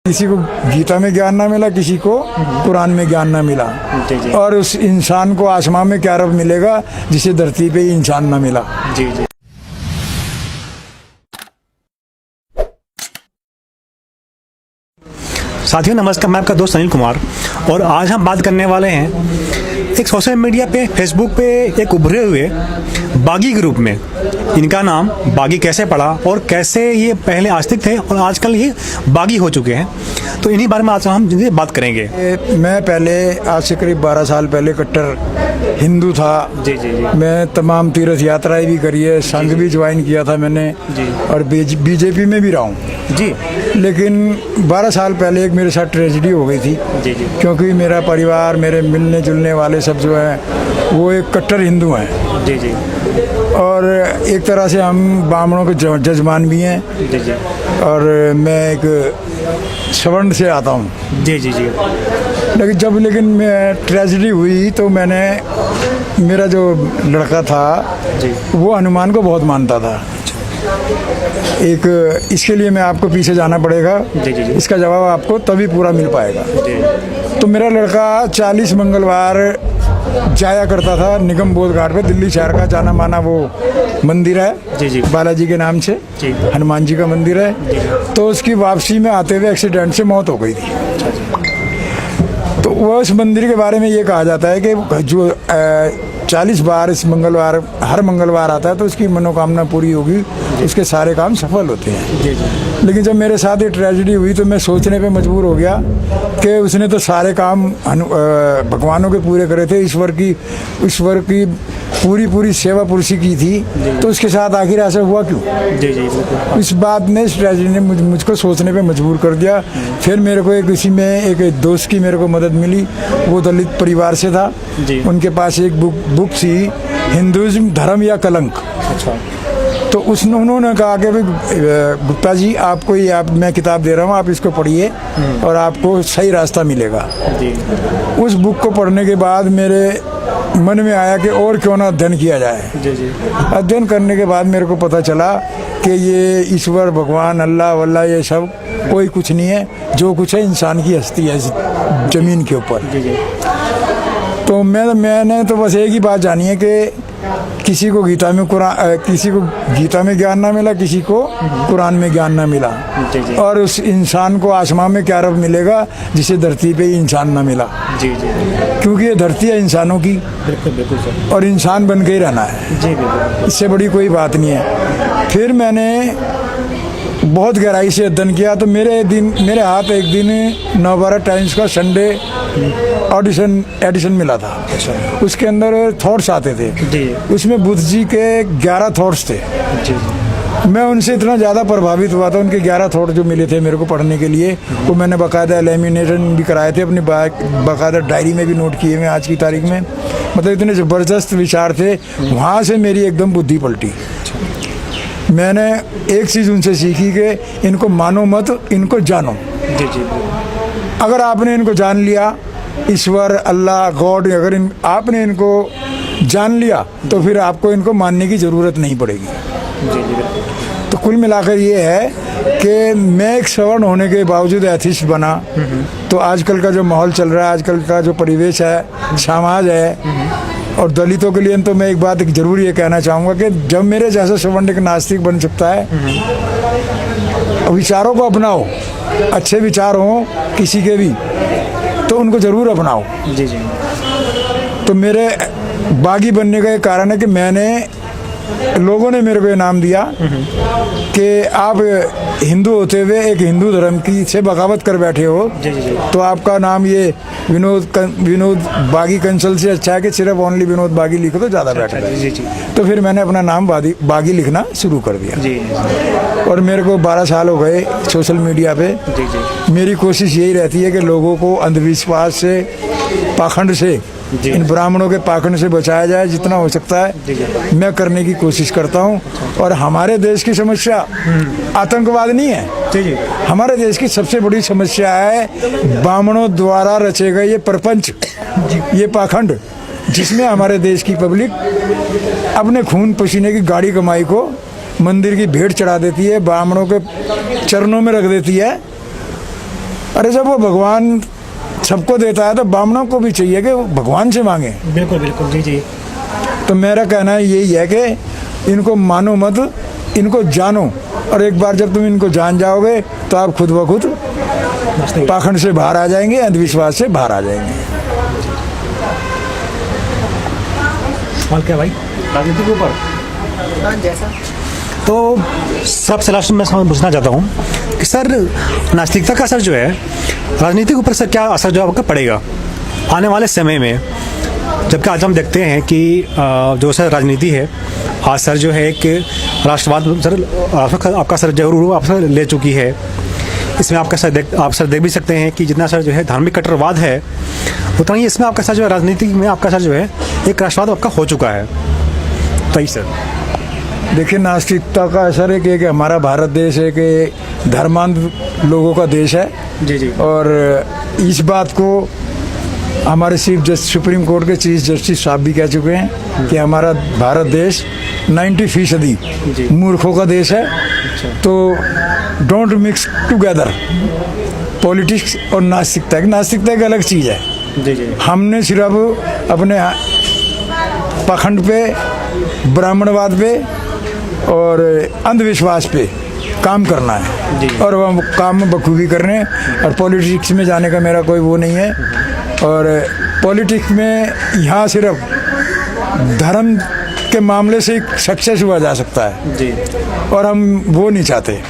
किसी को गीता में ज्ञान ना मिला, किसी को कुरान में ज्ञान ना मिला। जी जी और उस इंसान को आसमान में क्या रब मिलेगा जिसे धरती पे ही इंसान ना मिला। जी जी। साथियों नमस्कार, मैं आपका दोस्त अनिल कुमार और आज हम बात करने वाले हैं एक सोशल मीडिया पे फेसबुक पे एक उभरे हुए बागी ग्रुप में। इनका नाम बागी कैसे पड़ा और कैसे ये पहले आस्तिक थे और आजकल ये बागी हो चुके हैं, तो इन्हीं बारे में आज हम जिनसे बात करेंगे। मैं पहले आज से करीब 12 साल पहले कट्टर हिंदू था। जी जी जी। मैं तमाम तीर्थ यात्राएं भी करी है, संघ भी ज्वाइन किया था मैंने जी। और बीजेपी में भी रहा हूँ जी। लेकिन 12 साल पहले एक मेरे साथ ट्रेजेडी हो गई थी। जी जी। क्योंकि मेरा परिवार, मेरे मिलने जुलने वाले सब जो हैं वो एक कट्टर हिंदू हैं। जी जी। और एक तरह से हम ब्राह्मणों के जजमान भी हैं। जी जी। और मैं एक सवर्ण से आता हूँ। जी जी जी। लेकिन मैं ट्रेजेडी हुई तो मेरा जो लड़का था जी। वो हनुमान को बहुत मानता था। इसके लिए मैं आपको पीछे जाना पड़ेगा। जी जी जी। इसका जवाब आपको तभी पूरा मिल पाएगा। जी। तो मेरा लड़का 40 मंगलवार जाया करता था निगम बोध घाट पे। दिल्ली शहर का जाना माना वो मंदिर है। जी जी। बालाजी के नाम से जी। हनुमान जी का मंदिर है। तो उसकी वापसी में आते हुए एक्सीडेंट से मौत हो गई थी। तो वह उस मंदिर के बारे में ये कहा जाता है कि जो 40 बार इस मंगलवार हर मंगलवार आता है तो उसकी मनोकामना पूरी होगी, उसके सारे काम सफल होते हैं। जी जी। लेकिन जब मेरे साथ ये ट्रेजेडी हुई तो मैं सोचने पे मजबूर हो गया कि उसने तो सारे काम भगवानों के पूरे करे थे, ईश्वर की पूरी सेवा पुरुषी की थी, तो उसके साथ आखिर ऐसा हुआ क्यों? जी जी। इस बात ने, इस ट्रेजेडी ने मुझको सोचने पे मजबूर कर दिया। फिर मेरे को एक दोस्त की मेरे को मदद मिली। वो दलित परिवार से था। जी। उनके पास एक बुक थी, हिंदुइज्म धर्म या कलंक। अच्छा। तो उन्होंने कहा कि भाई गुप्ता जी मैं किताब दे रहा हूँ, आप इसको पढ़िए और आपको सही रास्ता मिलेगा। जी। उस बुक को पढ़ने के बाद मेरे मन में आया कि और क्यों ना अध्ययन किया जाए। जी जी। अध्ययन करने के बाद मेरे को पता चला कि ये ईश्वर, भगवान, अल्लाह वल्लाह ये सब कोई कुछ नहीं है। जो कुछ है इंसान की हस्ती है जमीन के ऊपर। जी जी। तो मैंने तो बस एक ही बात जानी है कि किसी को गीता में ज्ञान ना मिला, किसी को कुरान में ज्ञान ना मिला। जी जी। और उस इंसान को आसमान में क्या रब मिलेगा जिसे धरती पे ही इंसान ना मिला। जी जी। क्योंकि ये धरती है इंसानों की बिल्कुल बिल्कुल सर। और इंसान बन के ही रहना है। जी बिल्कुल। इससे बड़ी कोई बात नहीं है। फिर मैंने बहुत गहराई से अध्ययन किया तो मेरे हाथ एक दिन नवभारत टाइम्स का संडे एडिशन मिला था। अच्छा। उसके अंदर थॉट्स आते थे। जी। उसमें बुद्ध जी के 11 थॉट्स थे। जी जी। मैं उनसे इतना ज़्यादा प्रभावित हुआ था। उनके 11 थॉट जो मिले थे मेरे को पढ़ने के लिए, वो मैंने बाकायदा लेमिनेशन भी कराए थे, अपनी बाकायदा डायरी में भी नोट किए हुए आज की तारीख में। मतलब इतने ज़बरदस्त विचार थे। वहाँ से मेरी एकदम बुद्धि पलटी। मैंने एक चीज़ उनसे सीखी कि इनको मानो मत, इनको जानो। जी जी। अगर आपने इनको जान लिया, ईश्वर, अल्लाह, गॉड, अगर आपने इनको जान लिया तो फिर आपको इनको मानने की ज़रूरत नहीं पड़ेगी। जी जी। तो कुल मिलाकर ये है कि मैं एक सवर्ण होने के बावजूद एथिस्ट बना। तो आजकल का जो माहौल चल रहा है, आजकल का जो परिवेश है, समाज है, और दलितों के लिए तो मैं एक बात जरूर ये कहना चाहूँगा कि जब मेरे जैसा सवर्ण एक नास्तिक बन सकता है, विचारों को अपनाओ, अच्छे विचार हों किसी के भी तो उनको ज़रूर अपनाओ। जी जी। तो मेरे बागी बनने का एक कारण है कि लोगों ने मेरे को इनाम दिया कि आप हिंदू होते हुए एक हिंदू धर्म की से बगावत कर बैठे हो। जी जी जी। तो आपका नाम ये विनोद बागी कंसल से अच्छा है कि सिर्फ ओनली विनोद बागी लिखो तो ज़्यादा बेटर है। जी जी। तो फिर मैंने अपना नाम बागी लिखना शुरू कर दिया। जी। और मेरे को 12 साल हो गए सोशल मीडिया पे। जी जी। मेरी कोशिश यही रहती है कि लोगों को अंधविश्वास से, पाखंड से, इन ब्राह्मणों के पाखंड से बचाया जाए जितना हो सकता है। मैं करने की कोशिश करता हूँ। और हमारे देश की समस्या आतंकवाद नहीं है। जी जी। हमारे देश की सबसे बड़ी समस्या है ब्राह्मणों द्वारा रचे गए ये प्रपंच, ये पाखंड, जिसमें हमारे देश की पब्लिक अपने खून पसीने की गाड़ी कमाई को मंदिर की भेंट चढ़ा देती है, ब्राह्मणों के चरणों में रख देती है अरे जब वो भगवान सबको देता है तो ब्राह्मणों को भी चाहिए कि वो भगवान से मांगे। बिल्कुल बिल्कुल, जी जी। तो मेरा कहना यही है कि इनको मानो मत, इनको जानो, और एक बार जब तुम इनको जान जाओगे तो आप खुद ब खुद पाखंड से बाहर आ जाएंगे, अंधविश्वास से बाहर आ जाएंगे। सवाल क्या भाई? राजनीति के ऊपर तो सबसे लास्ट में मैं सवाल पूछना चाहता हूँ कि सर, नास्तिकता का असर जो है राजनीति के ऊपर सर क्या असर जो आपका पड़ेगा आने वाले समय में? जबकि आज हम देखते हैं कि जो सर राजनीति है आज सर जो है एक राष्ट्रवाद सर आपका सर जरूर आप सर ले चुकी है। इसमें आपका सर आप सर देख भी सकते हैं कि जितना सर जो है धार्मिक कट्टरवाद है उतना ही इसमें आपका सर जो है राजनीति में आपका सर जो है एक राष्ट्रवाद आपका हो चुका है। तो ही सर देखिए, नास्तिकता का असर है कि हमारा भारत देश एक धर्मांध लोगों का देश है। जी जी। और इस बात को हमारे सुप्रीम कोर्ट के चीफ जस्टिस साहब भी कह चुके हैं कि हमारा भारत देश 90% मूर्खों का देश है। तो डोंट मिक्स टुगेदर पॉलिटिक्स और नास्तिकता। नास्तिकता एक अलग चीज़ है। जी जी। हमने सिर्फ अपने पाखंड पे, ब्राह्मणवाद पे और अंधविश्वास पे काम करना है और हम काम में बखूबी कर रहे हैं। और पॉलिटिक्स में जाने का मेरा कोई वो नहीं है। और पॉलिटिक्स में यहाँ सिर्फ धर्म के मामले से सक्सेस हुआ जा सकता है जी। और हम वो नहीं चाहते।